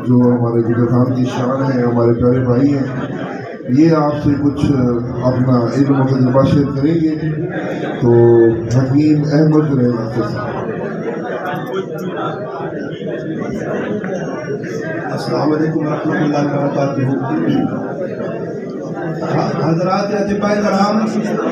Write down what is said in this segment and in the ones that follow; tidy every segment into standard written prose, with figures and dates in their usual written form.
جو ہمارے جگر خان کی شان ہے، ہمارے پیارے بھائی ہیں، یہ آپ سے کچھ اپنا علم و تجربہ شیئر کریں گے. تو حکیم احمد رحمت صاحب. السلام علیکم ورحمۃ اللہ وبرکاتہ. حضرات اطباء کرام،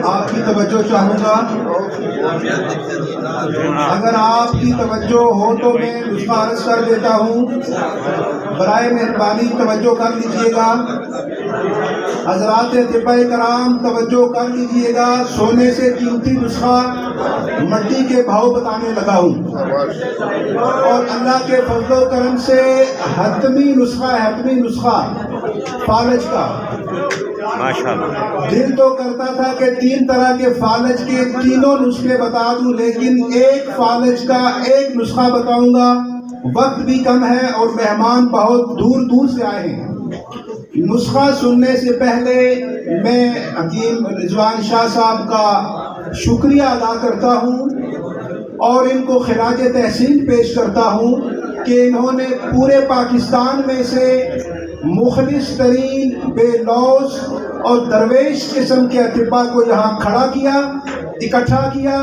آپ کی توجہ چاہوں گا. اگر آپ کی توجہ ہو تو میں نسخہ عرض کر دیتا ہوں، برائے مہربانی توجہ کر لیجئے گا. حضرات اطباء کرام توجہ کر لیجئے گا. سونے سے قیمتی نسخہ مٹی کے بھاؤ بتانے لگا ہوں، اور اللہ کے فضل و کرم سے حتمی نسخہ فالج کا. دل تو کرتا تھا کہ 3 طرح کے فالج کے تینوں نسخے بتا دوں، لیکن ایک فالج کا ایک نسخہ بتاؤں گا. وقت بھی کم ہے اور مہمان بہت دور دور سے آئے ہیں. نسخہ سننے سے پہلے میں حکیم رضوان شاہ صاحب کا شکریہ ادا کرتا ہوں اور ان کو خراج تحسین پیش کرتا ہوں کہ انہوں نے پورے پاکستان میں سے مخلص ترین، بے لوث اور درویش قسم کے اطباء کو یہاں کھڑا کیا، اکٹھا کیا،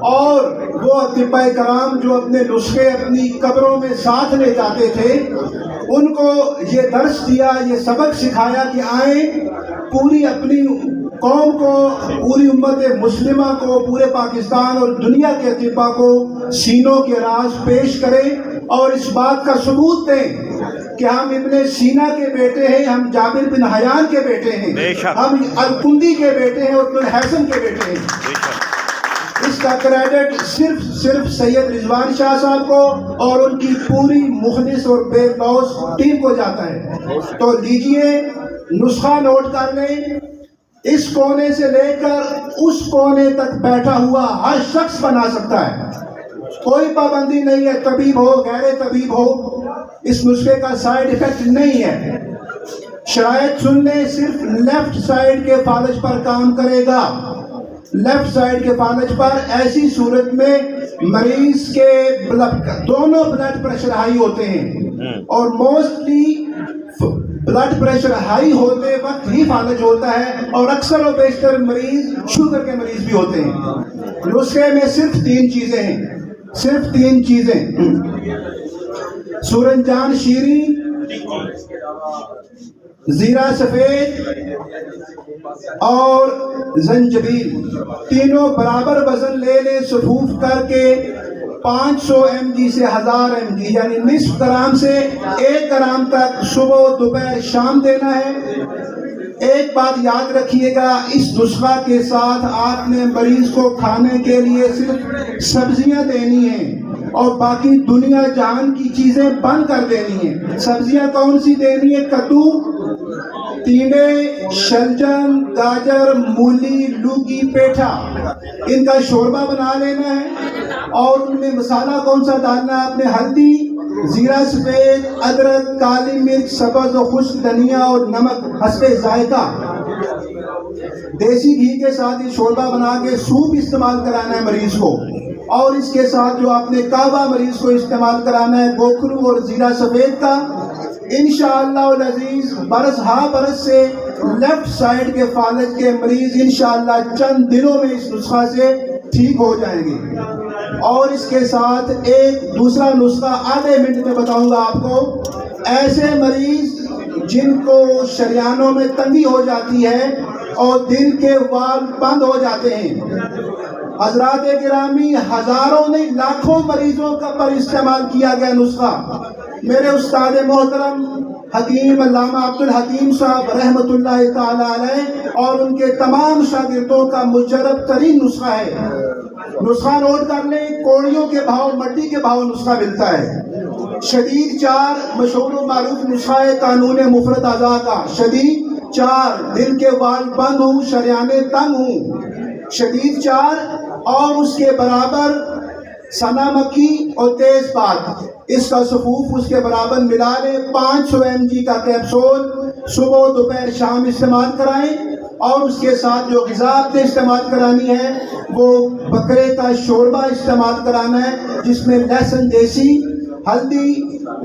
اور وہ اطباء کرام جو اپنے نسخے اپنی قبروں میں ساتھ لے جاتے تھے، ان کو یہ درس دیا، یہ سبق سکھایا کہ آئیں پوری اپنی قوم کو، پوری امت مسلمہ کو، پورے پاکستان اور دنیا کے اطباء کو سینوں کے راز پیش کریں اور اس بات کا ثبوت دیں کہ ہم ابن سینا کے بیٹے ہیں، ہم جابر بن حیان کے بیٹے ہیں، ہم الکندی کے بیٹے ہیں اور ابن الحسن کے بیٹے ہیں. اس کا کریڈٹ صرف سید رضوان شاہ صاحب کو اور ان کی پوری مخلص اور بے لوث ٹیم کو جاتا ہے. تو لیجئے نسخہ نوٹ کر لیں. اس کونے سے لے کر اس کونے تک بیٹھا ہوا ہر شخص بنا سکتا ہے، کوئی پابندی نہیں ہے، طبیب ہو غیر طبیب ہو. اس نسخے کا سائیڈ ایفیکٹ نہیں ہے. شرائط سننے، صرف لیفٹ سائیڈ کے فالج پر کام کرے گا، لیفٹ سائیڈ کے فالج پر. ایسی صورت میں مریض کے دونوں بلڈ پریشر ہائی ہوتے ہیں، اور موسٹلی بلڈ پریشر ہائی ہوتے وقت ہی فالج ہوتا ہے، اور اکثر و بیشتر مریض شوگر کے مریض بھی ہوتے ہیں. نسخے میں صرف 3 چیزیں ہیں، صرف 3 چیزیں: سورنجان شیریں، زیرہ سفید اور زنجبیل. تینوں برابر وزن لے لیں صفوف کر کے. 500 mg سے 1000 mg، یعنی نصف گرام سے 1 گرام تک صبح دوپہر شام دینا ہے. ایک بات یاد رکھیے گا، اس نسخہ کے ساتھ آپ نے مریض کو کھانے کے لیے صرف سبزیاں دینی ہیں اور باقی دنیا جہان کی چیزیں بند کر دینی ہیں. سبزیاں کون سی دینی ہے؟ کدو، تینے، شلجم، گاجر، مولی، لوکی، پیٹھا. ان کا شوربہ بنا لینا ہے، اور ان میں مسالہ کون سا ڈالنا ہے؟ آپ نے ہلدی، زیرہ سفید، ادرک، کالی مرچ، سبز و خشک دھنیا اور نمک حسب ذائقہ. دیسی گھی کے ساتھ یہ شوربہ بنا کے سوپ استعمال کرانا ہے مریض کو. اور اس کے ساتھ جو آپ نے کعبہ مریض کو استعمال کرانا ہے گوکھرو اور زیرہ سفید کا. انشاءاللہ العزیز برس سے لیفٹ سائیڈ کے فالج کے مریض انشاءاللہ چند دنوں میں اس نسخہ سے ٹھیک ہو جائیں گے. اور اس کے ساتھ ایک دوسرا نسخہ آدھے منٹ میں بتاؤں گا آپ کو. ایسے مریض جن کو شریانوں میں تنگی ہو جاتی ہے اور دل کے وال بند ہو جاتے ہیں، حضرات گرامی ہزاروں نہیں لاکھوں مریضوں کا پر استعمال کیا گیا نسخہ. میرے استاد محترم حکیم علامہ عبدالحکیم صاحب رحمۃ اللہ تعالی علیہ اور ان کے تمام شاگردوں کا مجرب ترین نسخہ ہے. نسخہ نوٹ کر لیں. کوڑیوں کے بھاؤ، مٹی کے بھاؤ نسخہ ملتا ہے. شدید 4 مشہور و معروف نسخہ ہے قانون مفرد اعضاء کا. شدید 4 دل کے وال بند ہوں، شریانے تنگ ہوں. شدید 4 اور اس کے برابر سنا مکھی اور تیز پات، اس کا صفوف اس کے برابر ملا لیں. 500 mg کا کیپسول صبح دوپہر شام استعمال کرائیں. اور اس کے ساتھ جو غذا آپ نے استعمال کرانی ہے وہ بکرے کا شوربہ استعمال کرانا ہے، جس میں لہسن دیسی، ہلدی،